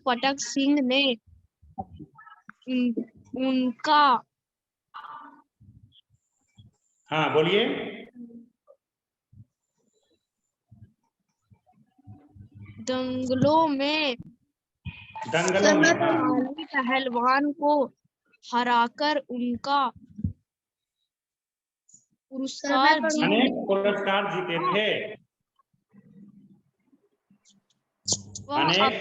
पटक सिंह ने उनका हाँ बोलिए। दंगलों में पहलवान को हराकर उनका पुरस्कार जीते थे। अनेक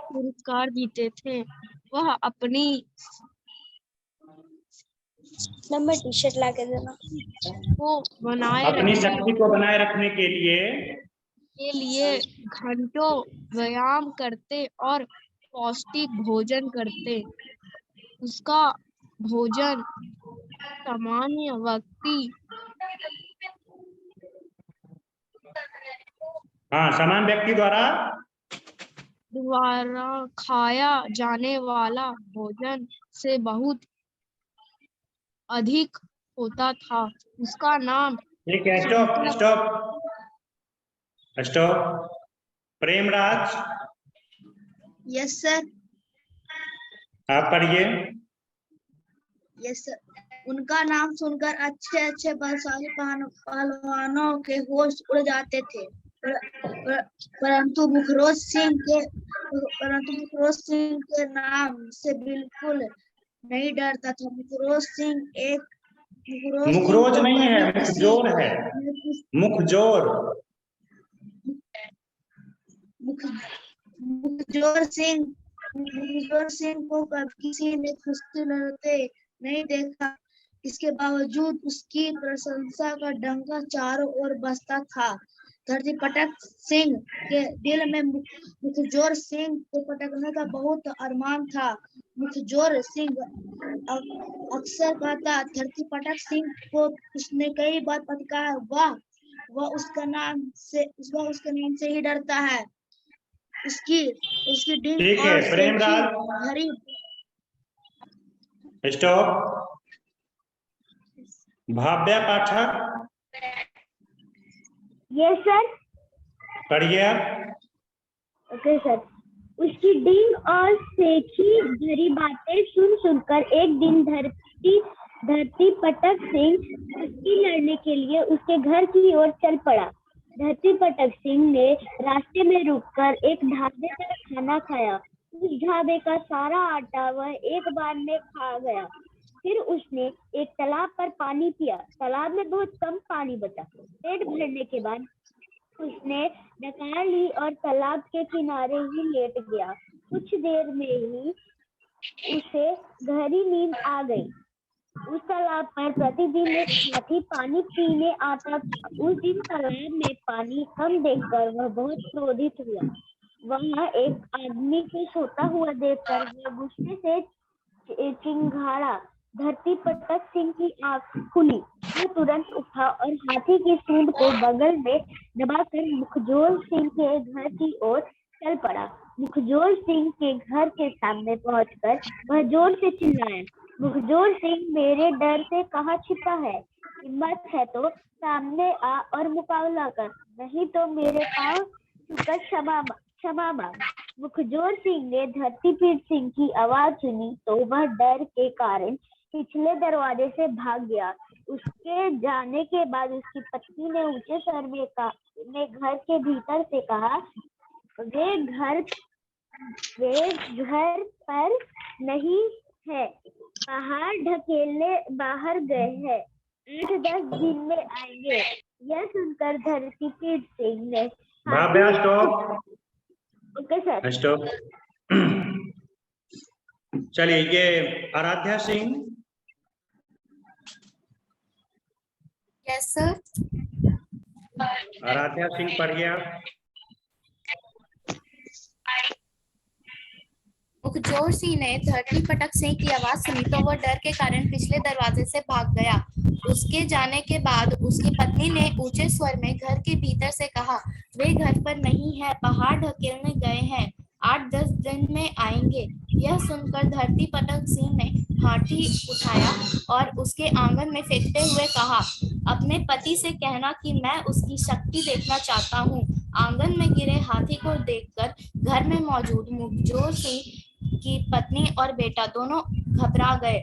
पुरस्कार जीते थे। वह अपनी नंबर टी शर्ट ला के देना अपनी शक्ति को बनाए रखने के लिए घंटों व्यायाम करते और पौष्टिक भोजन करते। उसका भोजन सामान्य व्यक्ति द्वारा खाया जाने वाला भोजन से बहुत अधिक होता था। उसका नाम ठीक है। स्टॉप। प्रेमराज। Yes sir. आप पढ़िए। Yes sir. उनका नाम सुनकर अच्छे अच्छे बलशाली पहलवानों के होश उड़ जाते थे, परंतु मुखरोज सिंह के नाम से बिल्कुल नहीं डरता था। मुखरोज नहीं है, मुखजोर है। मुखजोर सिंह को कभी किसी ने कुश्ती लड़ते नहीं देखा। इसके बावजूद उसकी प्रशंसा का डंका चारों ओर बजता था। धरती पटक सिंह के दिल में मुखजोर सिंह को पटकने का बहुत अरमान था। मुखजोर सिंह अक्सर कहता, धरती पटक सिंह को उसने कई बार पटका, वह उसका नाम से ही डरता है। उसकी ठीक है। Premraj. Stop. Bhavya Pathak. Yes sir. पढ़िए आप। Okay sir. उसकी डींग और सेखी भरी बातें सुन सुनकर एक दिन धरती पटक सिंह कुश्ती लड़ने के लिए उसके घर की ओर चल पड़ा। धरती पटक सिंह ने रास्ते में रुककर एक ढाबे पर खाना खाया। उस ढाबे का सारा आटा वह एक बार में खा गया। फिर उसने एक तालाब पर पानी पिया। तालाब में बहुत कम पानी बचा। पेट भरने के बाद उसने डकार ली और तालाब के किनारे ही लेट गया। कुछ देर में ही उसे गहरी नींद आ गई। उस तालाब पर प्रतिदिन एक हाथी पानी पीने आता था। उस दिन तालाब में पानी कम देखकर वह बहुत क्रोधित हुआ। वहां एक आदमी को सोता हुआ देखकर वह गुस्से से चिंघाड़ा। धरती पटक सिंह की आंख खुली। वह तुरंत उठा और हाथी की सूंड को बगल में दबाकर मुखजोर सिंह के घर की ओर चल पड़ा। मुखजोर सिंह के घर के सामने पहुंचकर वह जोर से चिल्लाया, मुखजोर सिंह, मेरे डर से कहाँ छिपा है? हिम्मत है तो सामने आ और मुकाबला कर, नहीं तो मेरे पांव छूकर क्षमा मांग। मुखजोर सिंह ने धरतीपीठ सिंह की आवाज सुनी तो वह डर के कारण पिछले दरवाजे से भाग गया। उसके जाने के बाद उसकी पत्नी ने ऊंचे स्वर में घर के भीतर से कहा, वे घर पर नहीं है, पहाड़ ढकेलने बाहर गए हैं, 8-10 दिन में आएंगे। यह सुनकर धरतीपीठ सिंह ने ओके सर। स्टॉप। चलिए ये आराध्या सिंह। Yes sir. आराध्या सिंह पढ़िए आप। मुखजोर सिंह ने धरती पटक सिंह की आवाज सुनी तो वह डर के कारण पिछले दरवाजे से भाग गया। उसके जाने के बाद उसकी पत्नी ने ऊंचे स्वर में घर के भीतर से कहा, वे घर पर नहीं है, पहाड़ ढकेलने गए हैं, 8-10 दिन में आएंगे। यह सुनकर धरती पटक सिंह ने हाथी उठाया और उसके आंगन में फेंकते हुए कहा, अपने पति से कहना कि मैं उसकी शक्ति देखना चाहता हूँ। आंगन में गिरे हाथी को देखकर घर में मौजूद मुखजोर सिंह की पत्नी और बेटा दोनों घबरा गए।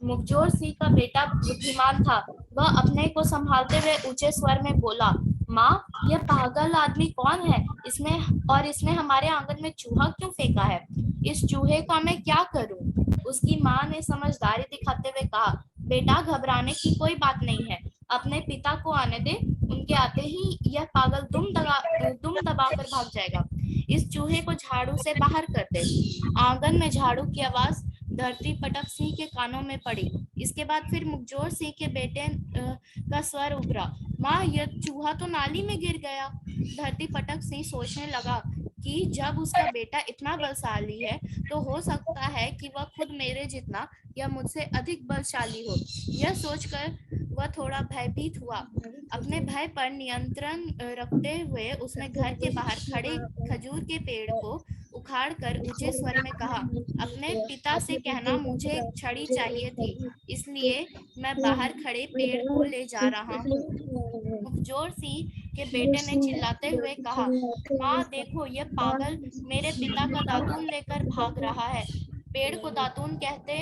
मुखजोर सिंह का बेटा बुद्धिमान था। वह अपने को संभालते हुए ऊंचे स्वर में बोला, माँ, यह पागल आदमी कौन है? इसने हमारे आंगन में चूहा क्यों फेंका है? इस चूहे का मैं क्या करूं? उसकी माँ ने समझदारी दिखाते हुए कहा, बेटा, घबराने की कोई बात नहीं है। अपने पिता को आने दे, उनके आते ही यह पागल दुम दबाकर भाग जाएगा। इस चूहे को झाड़ू से बाहर कर दे। आंगन में झाड़ू की आवाज धरती पटक सिंह के कानों में पड़ी। इसके बाद फिर मुखजोर सिंह के बेटे का स्वर उभरा, माँ, यह चूहा तो नाली में गिर गया। धरती पटक सिंह सोचने लगा कि जब उसका बेटा इतना बलशाली है तो हो सकता है कि वह खुद मेरे जितना या मुझसे अधिक बलशाली हो। यह सोचकर वह थोड़ा भयभीत हुआ। अपने भय पर नियंत्रण रखते हुए उसने घर के बाहर खड़े खजूर के पेड़ को उखाड़कर ऊंचे स्वर में कहा, अपने पिता से कहना मुझे एक छड़ी चाहिए थी, इसलिए मैं बाहर खड़े पेड़ को ले जा रहा हूँ। मुखजोर सिंह के बेटे ने चिल्लाते हुए कहा, माँ, देखो, यह पागल मेरे पिता का दातून लेकर भाग रहा है। पेड़ को दातून कहते।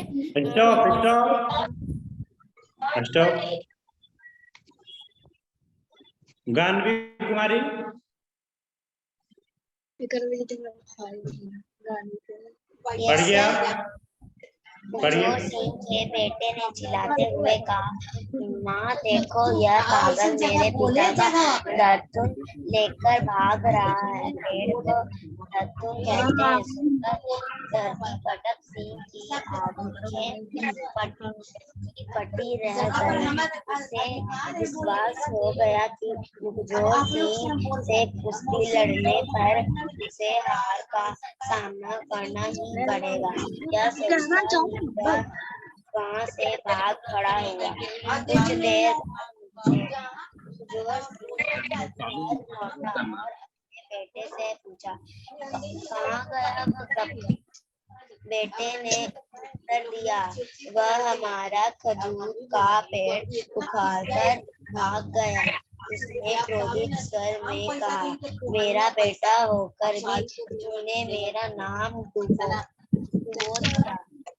स्टॉप। गानवी कुमारी, पढ़िए मुखजोर सिंह के बेटे ने चिल्लाते हुए कहा, माँ, देखो, यह पागल मेरे पिता का दातून लेकर भाग रहा है। पेड़ को दातून कहते हैं। सुनकर धरती पटक सिंह की आंखें पटी रह गई। उसे विश्वास हो गया कि मुखजोर सिंह से कुश्ती लड़ने पर उसे हार का सामना करना ही पड़ेगा। यह सोचकर वहां से भाग खड़ा हुआ। कुछ देर मुखजोर सिंह लौटा और अपने बेटे से पूछा, कहाँ गया वह? बेटे ने उत्तर दिया, वह हमारा खजूर का पेड़ उखाड़कर भाग गया। उसने क्रोधित स्वर में कहा, मेरा बेटा होकर भी तूने मेरा नाम डुबो दिया।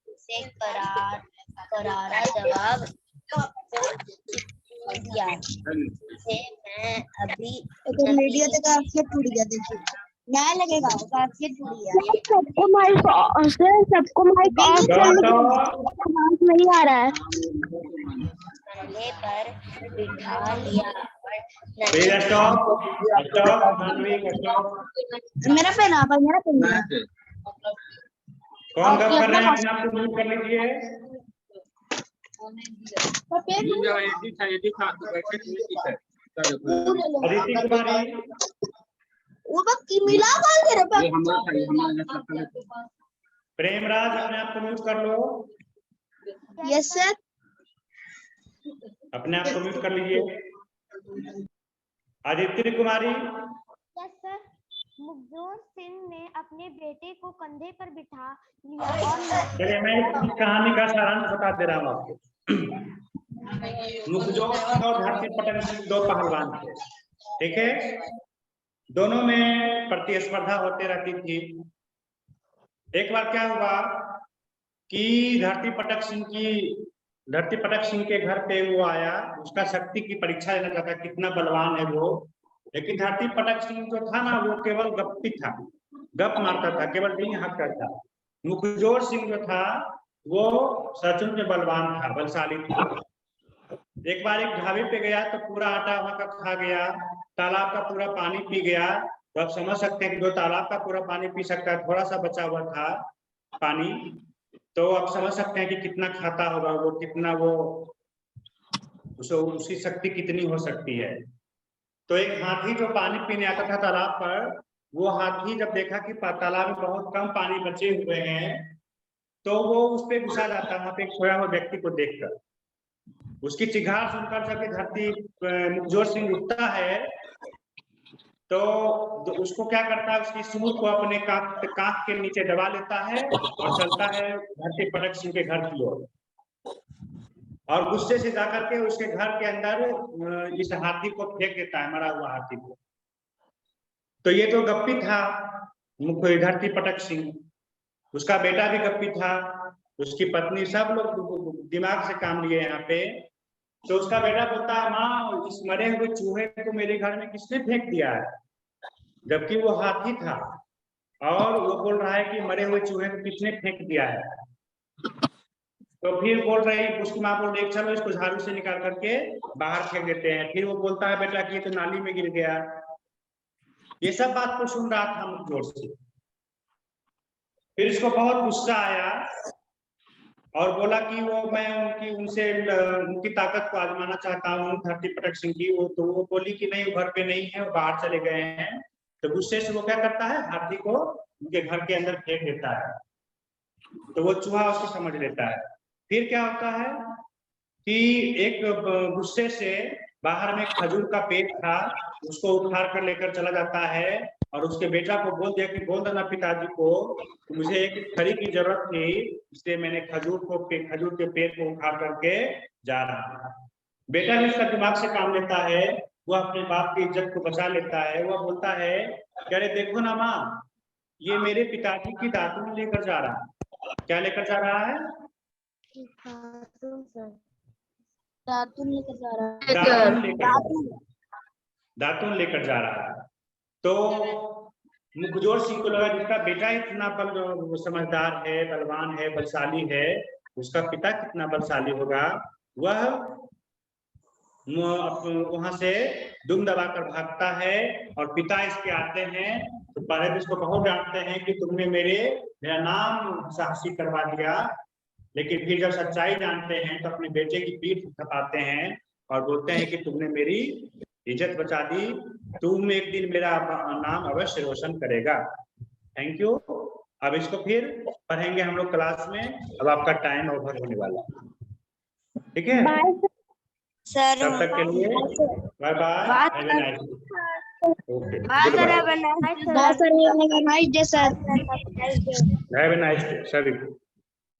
उसे करारा जवाब दिया, इसे मैं अभी न्याय लगेगा, सबको माइक ऑफ नहीं आ रहा है। कंधे पर बिठा लिया मेरा पेन आ मेरा पेन कौन गप कर रहे हैं? अपने आप को म्यूट कर लीजिए। अदिति कुमारी, वो की मिला प्रेमराज, अपने आप को म्यूट कर लो। Yes sir. अपने आप को म्यूट कर लीजिए। अदिति कुमारी। Yes sir. मुखजोर सिंह ने अपने बेटे को कंधे पर बिठा लिया और चलिए, मैं इस कहानी का सारांश बता दे रहा हूँ आपको। मुखजोर सिंह और धरती पटक सिंह दो पहलवान थे, ठीक है। दोनों में प्रतिस्पर्धा होती रहती थी। एक बार क्या हुआ कि धरती पटक सिंह के घर पे वो आया, उसका शक्ति की परीक्षा लेना चाहता, कितना बलवान है वो। लेकिन धरती पटक सिंह जो था ना, वो केवल गप्पी था, गप मारता था, केवल डींग हाँकता था। मुखजोर सिंह जो था वो सचमुच में बलवान था, बलशाली था। एक बार एक ढाबे पे गया तो पूरा आटा वहां का खा गया, तालाब का पूरा पानी पी गया। तो आप समझ सकते हैं कि जो तालाब का पूरा पानी पी सकता है, थोड़ा सा बचा हुआ था पानी, तो आप समझ सकते हैं कि कितना खाता होगा वो, कितना वो उसकी शक्ति कितनी हो सकती है। तो एक हाथी जो पानी पीने आता था तालाब पर, वो हाथी जब देखा कि तालाब में बहुत कम पानी बचे हुए हैं, तो वो उस पे गुस्सा जाता, वहां पे एक सोया हुआ व्यक्ति को देखकर। उसकी चिघाड़ सुनकर जब धरती मुखजोर सिंह उठता है तो उसको क्या करता है, उसकी सूंड को अपने कांख के नीचे दबा लेता है और चलता है धरती पटक सिंह के घर की ओर। और गुस्से से जाकर के उसके घर के अंदर इस हाथी को फेंक देता है, मरा हुआ हाथी को। तो ये तो गप्पी था धरती पटक सिंह, उसका बेटा भी गप्पी था, उसकी पत्नी, सब लोग दिमाग से काम लिए यहाँ पे। तो उसका बेटा बोलता है माँ इस मरे हुए चूहे को मेरे घर में किसने फेंक दिया है, जबकि वो हाथी था और वो बोल रहा है कि मरे हुए चूहे को किसने फेंक दिया है। तो फिर बोल रही, उसकी माँ बोल रही चलो इसको झाड़ू से निकाल करके बाहर फेंक देते हैं। फिर वो बोलता है बेटा कि ये तो नाली में गिर गया। ये सब बात को सुन रहा था मुखजोर से। फिर इसको बहुत गुस्सा आया और बोला कि वो मैं उनकी ताकत को आजमाना चाहता हूँ धरती पटक सिंह की। तो वो बोली कि नहीं, वो घर पे नहीं है, वो बाहर चले गए हैं। तो गुस्से से वो क्या करता है, हाथी को उनके घर के अंदर फेंक देता है। तो वो चूहा उसको समझ लेता है। फिर क्या होता है कि एक गुस्से से बाहर में खजूर का पेड़ था, उसको उखाड़ कर लेकर चला जाता है और उसके बेटा को बोल दिया कि बोल देना पिताजी को मुझे एक खड़ी की जरूरत थी, इसलिए मैंने खजूर के पेड़ को उखाड़ करके जा रहा था। बेटा भी उसका दिमाग से काम लेता है, वो अपने बाप की इज्जत को बचा लेता है। वह बोलता है कि अरे देखो ना माँ, ये मेरे पिताजी की दातुन लेकर जा रहा है। क्या लेकर जा रहा है? दातुन लेकर जा रहा है। दातुन लेकर जा रहा है। तो मुखजोर सिंह को लगा जिसका बेटा इतना समझदार है, बलवान है, बलशाली है, उसका पिता कितना बलशाली होगा। वह वहां से दुम दबाकर भागता है और पिता इसके आते हैं तो पहले तो इसको बहुत डांटते हैं कि तुमने मेरा नाम साहसी करवा दिया। लेकिन फिर जब सच्चाई जानते हैं तो अपने बेटे की पीठ थपाते हैं और बोलते हैं कि तुमने मेरी इज्जत बचा दी, तुम एक दिन मेरा नाम अवश्य रोशन करेगा। Thank you. अब इसको फिर पढ़ेंगे हम लोग क्लास में। अब आपका टाइम ओवर होने वाला है, ठीक है सर। तब तक के लिए bye bye. Have a nice day सभी।